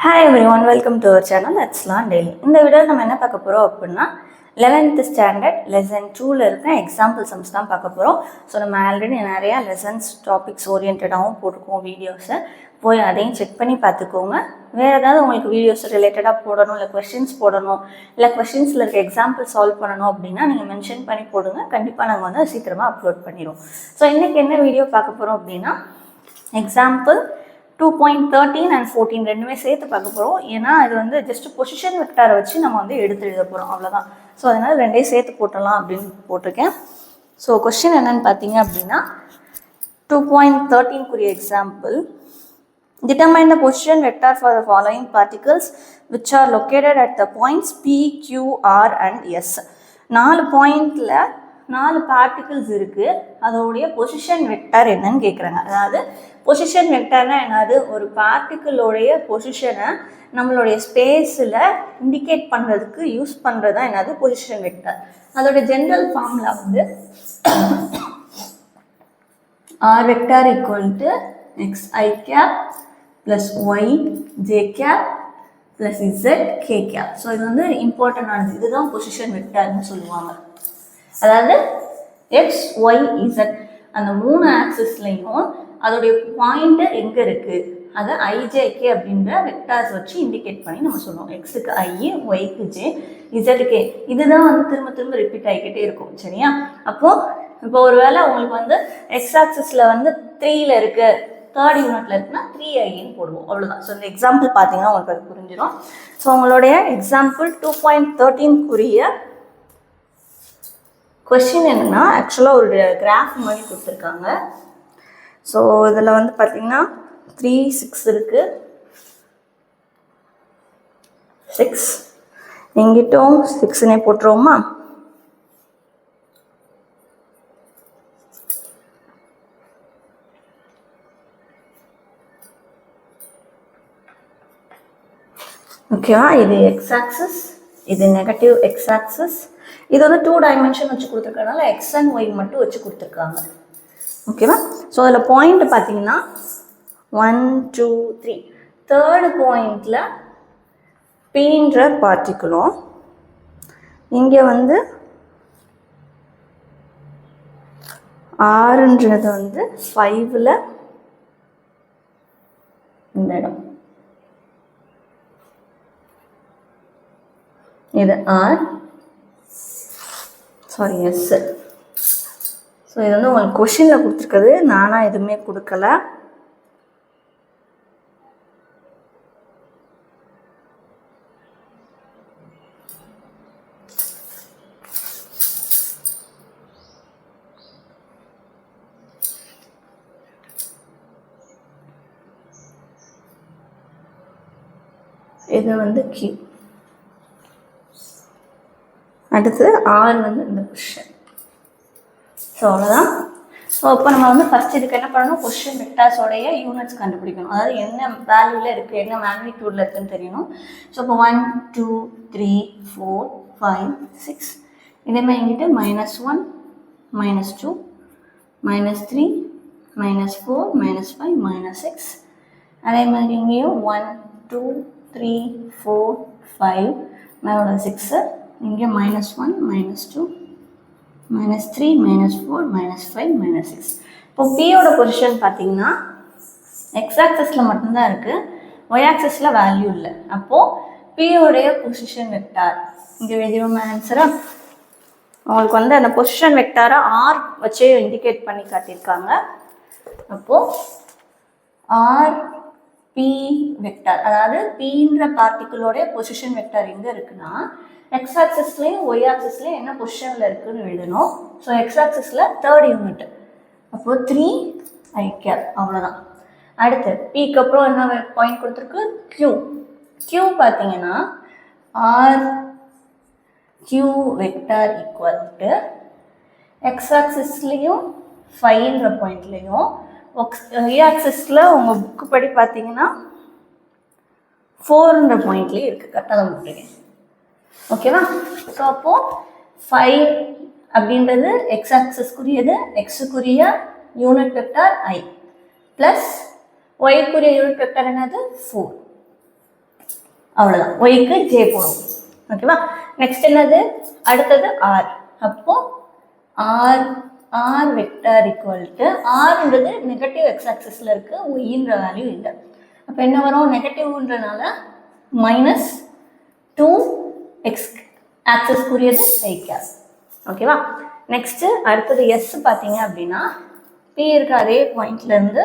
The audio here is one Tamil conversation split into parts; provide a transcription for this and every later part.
Hi everyone, welcome to our channel. That's Learn Daily. இந்த வீடியோவில் நம்ம என்ன பார்க்க போகிறோம் அப்படின்னா 11th ஸ்டாண்டர்ட் லெசன் 2ல் இருக்க எக்ஸாம்பிள் சம்ஸ் தான் பார்க்க போகிறோம். ஸோ நம்ம ஆல்ரெடி நிறையா லெசன்ஸ் டாபிக்ஸ் ஓரியன்டாகவும் போட்டிருக்கோம் வீடியோஸை. போய் அதையும் செக் பண்ணி பார்த்துக்கோங்க. வேறு ஏதாவது உங்களுக்கு வீடியோஸ் ரிலேட்டடாக போடணும், இல்லை கொஸ்டின்ஸ் போடணும், இல்லை கொஸ்டின்ஸில் இருக்க எக்ஸாம்பிள் சால்வ் பண்ணணும் அப்படின்னா நீங்கள் மென்ஷன் பண்ணி போடுங்க. கண்டிப்பாக நாங்கள் வந்து சீக்கிரமாக அப்லோட் பண்ணிடுவோம். ஸோ இன்றைக்கி என்ன வீடியோ பார்க்க போகிறோம் அப்படின்னா எக்ஸாம்பிள் 2.13 and 14 ரெண்டுமே சேர்த்து பார்க்க போகிறோம். ஏன்னா இது வந்து ஜஸ்ட் பொசிஷன் வெக்டாரை வச்சு நம்ம வந்து எடுத்து எழுத போகிறோம், அவ்வளோதான். ஸோ அதனால் ரெண்டையும் சேர்த்து போட்டலாம் அப்படின்னு போட்டிருக்கேன். ஸோ கொஸ்டின் என்னன்னு பார்த்தீங்க அப்படின்னா 2.13 example, determine the position vector for the following particles which are located at the points P, Q, R and S. 4 பாயிண்டில் 4 பார்ட்டிகிள்ஸ் இருக்குது, அதோடைய பொசிஷன் வெக்டார் என்னன்னு கேட்குறாங்க. அதாவது பொசிஷன் வெக்டார்னா என்னது, ஒரு பார்ட்டிக்கிளோடைய பொசிஷனை நம்மளுடைய ஸ்பேஸில் இண்டிகேட் பண்ணுறதுக்கு யூஸ் பண்ணுறது தான் என்னது பொசிஷன் வெக்டார். அதோட ஜென்ரல் ஃபார்முலா வந்து R vector equal to xi cap plus yj cap plus zk cap. So இது வந்து இம்பார்ட்டண்டானது, இதுதான் பொசிஷன் வெக்டார்னு சொல்லுவாங்க. அதாவது எக்ஸ் ஒய் இசட் அந்த 3 ஆக்சிஸ்லையும் அதோடைய பாயிண்ட்டு எங்கே இருக்குது அதை ஐஜேகே அப்படின்ற வெக்டார்ஸ் வச்சு இண்டிகேட் பண்ணி நம்ம சொல்லுவோம். எக்ஸுக்கு ஐ, ஒய்க்கு ஜே, இசட்டுக்கு. இதுதான் வந்து திரும்ப திரும்ப ரிப்பீட் ஆகிக்கிட்டே இருக்கும், சரியா? அப்போது இப்போ ஒரு வேளை உங்களுக்கு வந்து எக்ஸ் ஆக்சிஸில் வந்து 3ல் இருக்குது, தேர்ட் யூனிட்ல இருக்குன்னா 3i போடுவோம், அவ்வளோதான். ஸோ இந்த எக்ஸாம்பிள் பார்த்தீங்கன்னா உங்களுக்கு அது புரிஞ்சிடும். ஸோ உங்களுடைய எக்ஸாம்பிள் 2.13 கொஸ்டின் என்னென்னா, ஆக்சுவலாக ஒரு கிராஃப் மாதிரி கொடுத்துருக்காங்க. ஸோ இதில் வந்து பார்த்தீங்கன்னா 3, 6 இருக்குது, 6 எங்கிட்டும் 6னே போட்டுருவோமா? ஓகேவா? இது எக்ஸ் ஆக்சிஸ், இது நெகட்டிவ் எக்ஸ் ஆக்சிஸ். இது வந்து 2 டைமென்ஷன் வச்சு கொடுத்துருக்கனால எக்ஸ் அண்ட் ஒய் மட்டும் வச்சு கொடுத்துருக்காங்க, ஓகேவா? ஸோ அதில் பாயிண்ட் பார்த்தீங்கன்னா 1, 2, 3. தேர்டு பாயிண்டில் பீன்ற பார்ட்டிக்குலும், இங்கே வந்து ஆறுன்றது வந்து 5ல் இந்த இடம், இது ஆர், சாரி எஸ். ஸோ இது வந்து உங்களுக்கு கொஷினில் கொடுத்துருக்குது, நானாக எதுவுமே கொடுக்கல. இது வந்து கியூ, அடுத்து ஆர் வந்து இந்த பொசிஷன். ஸோ அவ்வளோதான். ஸோ இப்போ நம்ம வந்து ஃபஸ்ட் இதுக்கு என்ன பண்ணணும், பொசிஷன் வெக்டார்ஸோடைய யூனிட்ஸ் கண்டுபிடிக்கணும். அதாவது என்ன வேல்யூவில் இருக்குது, என்ன மேக்னிடியூடில் இருக்குதுன்னு தெரியணும். ஸோ இப்போ 1, 2, 3, 4, 5, 6. இதேமாதிரி எங்கிட்ட -1, -2, -3, -4, -5, -6. அதே மாதிரி இங்கேயும் 1, 2, 3, 4, 5, மேலோட 6, இங்கே -1, -2, -3, -4, -5, -6. இப்போ பியோட பொசிஷன் பார்த்தீங்கன்னா எக்ஸ் ஆக்சஸில் மட்டும்தான் இருக்குது, ஒய் ஆக்சஸில் வேல்யூ இல்லை. அப்போது பியோடைய பொசிஷன் வெக்டார் இங்கே எழுதியோம் ஆன்சராக. அவங்களுக்கு வந்து அந்த பொசிஷன் வெக்டாரை ஆர் வச்சே இண்டிகேட் பண்ணி காட்டியிருக்காங்க. அப்போது ஆர் பி வெக்டார், அதாவது பின்ற பார்ட்டிக்கிளோடைய பொசிஷன் வெக்டார் எங்கே இருக்குன்னா எக்ஸ் ஆக்சிஸ்லேயும் ஒய் ஆக்சிஸ்லேயும் என்ன பொசிஷனில் இருக்குதுன்னு எழுதணும். ஸோ எக்ஸ் ஆக்சிஸில் தேர்ட் யூனிட், அப்போது 3i cap, அவ்வளோதான். அடுத்து பிக்கு அப்புறம் என்ன பாயிண்ட் கொடுத்துருக்கு, கியூ. கியூ பார்த்தீங்கன்னா R Q vector equal to X ஆக்சிஸ்லேயும் 5ன்ற பாயிண்ட்லேயும் ஒய் ஆக்சிஸில் உங்கள் புக்கு படி பார்த்தீங்கன்னா 4ன்ற பாயிண்ட்லேயும் இருக்குது. கரெக்டாக தான் போட்டிருக்கேன், ஓகேவா? ஸோ அப்போது 5 அப்படின்றது எக்ஸ் ஆக்சஸ்க்குரியது, எக்ஸுக்குரிய யூனிட் வெக்டார் ஐ, ப்ளஸ் ஒய்க்குரிய யூனிட் வெக்டார் என்னது 4. அவ்வளோதான். ஒய்க்கு ஜே போடும். ஓகேவா? நெக்ஸ்ட் என்னது? அடுத்தது ஆர். அப்போ R R vector equal to ஆர்ன்றது நெகட்டிவ் எக்ஸ் ஆக்சிஸில் இருக்குது, ஒய்ன்ற வேல்யூ இல்லை. அப்போ என்ன வரும்? நெகட்டிவ்ன்றனால மைனஸ் 2x ஆக்சிஸ்க்குரியது ஐ கேப். ஓகேவா? நெக்ஸ்ட்டு அடுத்தது எஸ் பார்த்தீங்க அப்படின்னா பி இருக்க அதே பாயிண்ட்லேருந்து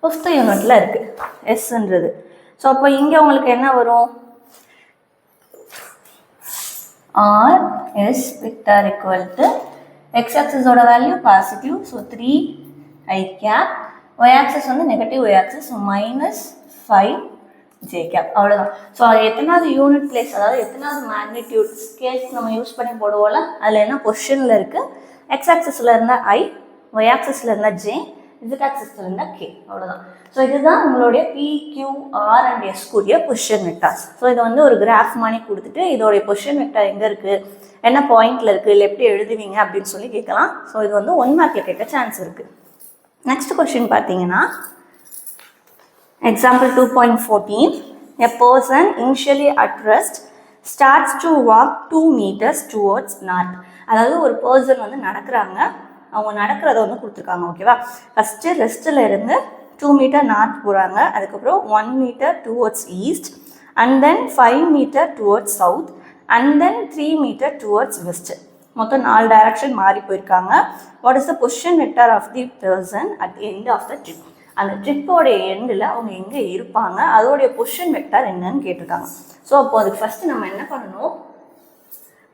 5th யூனிட்டில் இருக்குது எஸ்ன்றது. ஸோ அப்போ இங்கே உங்களுக்கு என்ன வரும்? R S vector equal to X ஆக்சிஸோட value positive, so 3 I cap. Y axis வந்து negative Y axis, so minus 5 J cap. அவ்வளோதான். ஸோ அது எத்தனாவது யூனிட் பிளேஸ், அதாவது எத்தனாவது மேக்னிடியூட் ஸ்கேல்ஸ் நம்ம யூஸ் பண்ணி போடுவோம்ல, அதில் என்ன பொசிஷனில் இருக்குது? எக்ஸ் ஆக்சிஸில் இருந்தால் ஐ, ஒய் ஆக்சிஸில் இருந்தால் ஜே, இசட் ஆக்சிஸில் இருந்தால் கே. அவ்வளோதான். ஸோ இதுதான் உங்களுடைய P, Q, R and S கூடிய பொசிஷன் வெக்டார்ஸ். ஸோ இதை வந்து ஒரு கிராஃப் மாதிரி கொடுத்துட்டு இதோடைய பொசிஷன் வெக்டார் எங்கே இருக்குது, என்ன பாயிண்டில் இருக்குது, இல்லை எப்படி எழுதுவீங்க அப்படின்னு சொல்லி கேட்கலாம். ஸோ இது வந்து 1 மார்க்கில் கேட்க சான்ஸ் இருக்குது. நெக்ஸ்ட் கொஸ்டின் பார்த்தீங்கன்னா example 2.14. A person initially at rest starts to walk 2 meters towards north. அதாவது ஒரு பர்சன் வந்து நடக்கிறாங்க, அவங்க நடக்கிறத வந்து கொடுத்துருக்காங்க. ஓகேவா? ஃபஸ்ட்டு ரெஸ்ட்டில் இருந்து 2 மீட்டர் நார்த் போகிறாங்க, அதுக்கப்புறம் 1 meter towards east, and then 5 meter towards south, and then 3 meter towards west. மொத்தம் 4 டைரக்ஷன் மாறி போயிருக்காங்க. What is the position vector of the person at the end of the trip? அந்த ட்ரிப்போடைய எண்டில் அவங்க எங்கே இருப்பாங்க, அதோடைய பொசிஷன் வெக்டார் என்னன்னு கேட்டிருக்காங்க. ஸோ அப்போ அதுக்கு ஃபஸ்ட்டு நம்ம என்ன பண்ணணும்?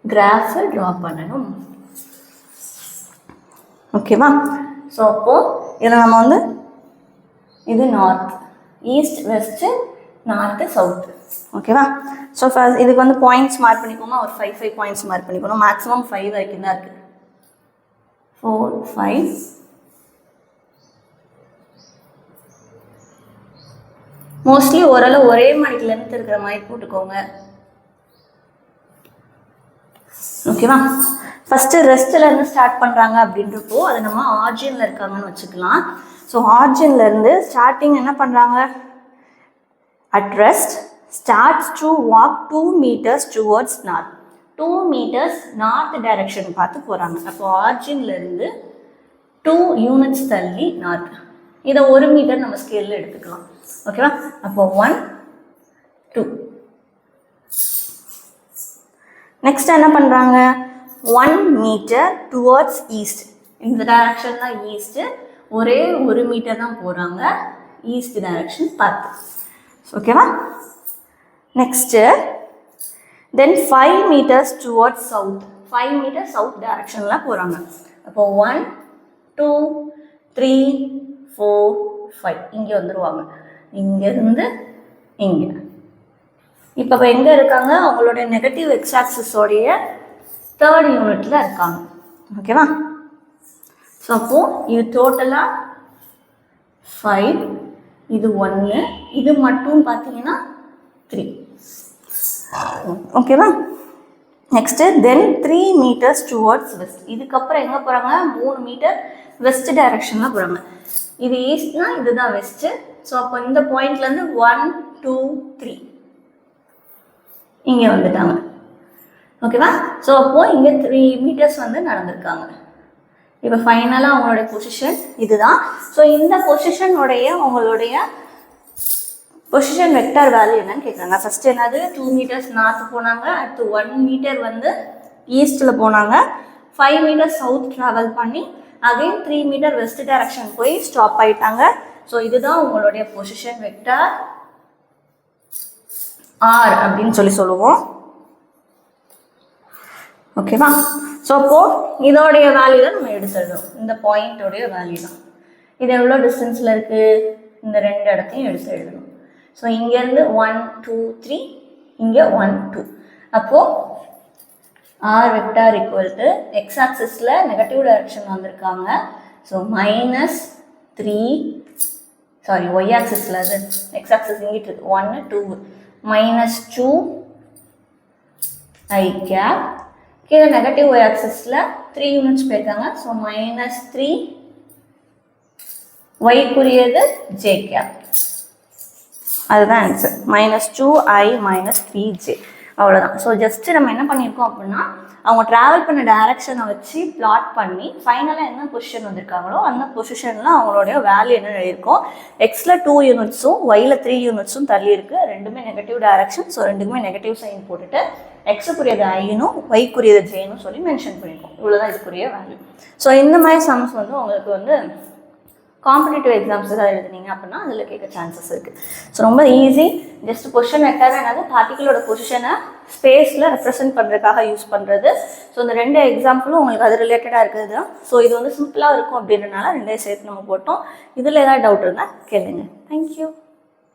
கிராஃபை ட்ரா பண்ணணும். ஓகேவா? ஸோ அப்போது இதில் நம்ம வந்து இது north, east, west, north, south. ஓகேவா? ஸோ ஃபர்ஸ்ட் இதுக்கு வந்து பாயிண்ட்ஸ் மார்க் பண்ணிக்கோமா, ஒரு 5 பாயிண்ட்ஸ் மார்க் பண்ணிக்கணும். மேக்ஸிமம் 5 வரைக்கும் தான் இருக்குது. 4, 5. மோஸ்ட்லி ஓரளவு ஒரே மாதிரி லென்த் இருக்கிற மாதிரி போட்டுக்கோங்க. ஓகேவா? ஃபஸ்ட்டு ரெஸ்ட்லேருந்து ஸ்டார்ட் பண்ணுறாங்க அப்படின்றப்போ அதை நம்ம ஆர்ஜினில் இருக்காங்கன்னு வச்சுக்கலாம். ஸோ ஆர்ஜின்லேருந்து ஸ்டார்டிங் என்ன பண்ணுறாங்க? At rest starts to walk 2 meters towards north. 2 meters north direction பார்த்து போகிறாங்க. அப்போ ஆர்ஜின்லேருந்து 2 யூனிட்ஸ் தள்ளி நார்த். இதை 1 மீட்டர் நம்ம ஸ்கேலில் எடுத்துக்கலாம். ஓகேவா? அப்போ 1, 2. நெக்ஸ்ட் என்ன பண்ணுறாங்க? 1 மீட்டர் டுவர்ட்ஸ் ஈஸ்ட். இந்த டைரக்ஷன் தான் ஈஸ்ட்டு, ஒரே 1 மீட்டர் தான் போகிறாங்க, ஈஸ்ட் டைரக்ஷன் பார்த்து. ஓகேவா? Next then 5 meters towards south. 5 meter south டைரக்ஷனில் போகிறாங்க. அப்போ 1, 2, 3, 4, 5 இங்கே வந்துடுவாங்க. இங்கேருந்து இங்கே. இப்போ எங்கே இருக்காங்க? அவங்களுடைய நெகட்டிவ் எக்ஸ் ஆக்சிஸோடைய 3rd யூனிட்டில் இருக்காங்க. ஓகேவா? ஸோ அப்போது இது டோட்டலாக 5, இது 1, இது மட்டும் பார்த்தீங்கன்னா 3. ஓகேவா? நெக்ஸ்ட்டு தென் 3 meters டுவர்ட்ஸ் வெஸ்ட். இதுக்கப்புறம் எங்கே போகிறாங்க? 3 மீட்டர் வெஸ்ட் டைரக்ஷனில் போகிறாங்க. இது ஈஸ்ட்னா இதுதான் வெஸ்ட்டு. ஸோ அப்போ இந்த பாயிண்ட்லேருந்து 1, 2, 3 இங்கே வந்துட்டாங்க. ஓகேவா? ஸோ அப்போது இங்கே 3 meters வந்து நடந்திருக்காங்க. இப்போ ஃபைனலாக அவங்களுடைய பொசிஷன் இதுதான். ஸோ இந்த பொசிஷனுடைய அவங்களுடைய பொசிஷன் வெக்டார் வேல்யூ என்னன்னு கேட்குறாங்க. ஃபஸ்ட்டு என்னது? 2 meters நார்த்து போனாங்க, அடுத்து 1 மீட்டர் வந்து ஈஸ்ட்டில் போனாங்க, 5 meters சவுத் ட்ராவல் பண்ணி அகைன் 3 மீட்டர் வெஸ்ட் டைரக்ஷன் போய் ஸ்டாப் ஆகிட்டாங்க. ஸோ இதுதான் உங்களுடைய பொசிஷன் வெக்டார் ஆர் அப்படின்னு சொல்லுவோம். ஓகேவா? ஸோ அப்போது இதோடைய வேல்யூ தான் நம்ம எடுத்துடணும். இந்த பாயிண்டோடைய வேல்யூ தான். இது எவ்வளோ டிஸ்டன்ஸில் இருக்குது? இந்த 2 இடத்தையும் எடுத்து எழுதணும். ஸோ இங்கேருந்து 1, 2, 3, இங்கே 1, 2. அப்போது R vector equal to X ஆக்சிஸில் நெகட்டிவ் டைரக்ஷன் வந்திருக்காங்க. ஸோ -3, சாரி ஒய் ஆக்சிஸில் அது எக்ஸ் ஆக்சிஸ் இங்கிட்டு இருக்குது 1, 2, -2 ஐ கேப். கீழே நெகட்டிவ் ஒய் ஆக்சிஸில் 3 யூனிட்ஸ் போயிருக்காங்க. ஸோ -3 ஒய்க்குரியது ஜே கேப். அதுதான் ஆன்சர். -2i - 3j அவ்வளோதான். ஸோ ஜஸ்ட்டு நம்ம என்ன பண்ணியிருக்கோம் அப்படின்னா அவங்க ட்ராவல் பண்ண டைரக்ஷனை வச்சு பிளாட் பண்ணி ஃபைனலாக என்ன பொசிஷன் வந்திருக்காங்களோ அந்த பொசிஷனில் அவங்களுடைய வேல்யூ என்ன எழுதியிருக்கோம். எக்ஸில் 2 யூனிட்ஸும் ஒயில் 3 யூனிட்ஸும் தள்ளி இருக்குது. ரெண்டுமே நெகட்டிவ் டைரக்ஷன். ஸோ ரெண்டுக்குமே நெகட்டிவ் சைன் போட்டுட்டு எக்ஸுக்குரியது ஐனும் ஒய்க்குரியது ஜேனும் சொல்லி மென்ஷன் பண்ணியிருக்கோம். இவ்வளோதான் இதுக்குரிய வேல்யூ. ஸோ இந்த மாதிரி சம்ஸ் வந்து உங்களுக்கு வந்து காம்படிட்டிவ் எக்ஸாம்ஸ் தான் எழுதுனீங்க அப்படின்னா அதில் கேட்க சான்சஸ் இருக்குது. ஸோ ரொம்ப ஈஸி. ஜஸ்ட் பொசிஷன் வெக்டார் என்னது பார்ட்டிகளோட பொசிஷனை ஸ்பேஸில் ரெப்ரசென்ட் பண்ணுறதுக்காக யூஸ் பண்ணுறது. ஸோ இந்த 2 எக்ஸாம்பிளும் உங்களுக்கு அது ரிலேட்டடாக இருக்குது தான். ஸோ இது வந்து சிம்பிளாக இருக்கும் அப்படின்றனால 2 சேர்த்து நம்ம போட்டோம். இதில் ஏதாவது டவுட் இருந்தால் கேளுங்க. தேங்க்யூ.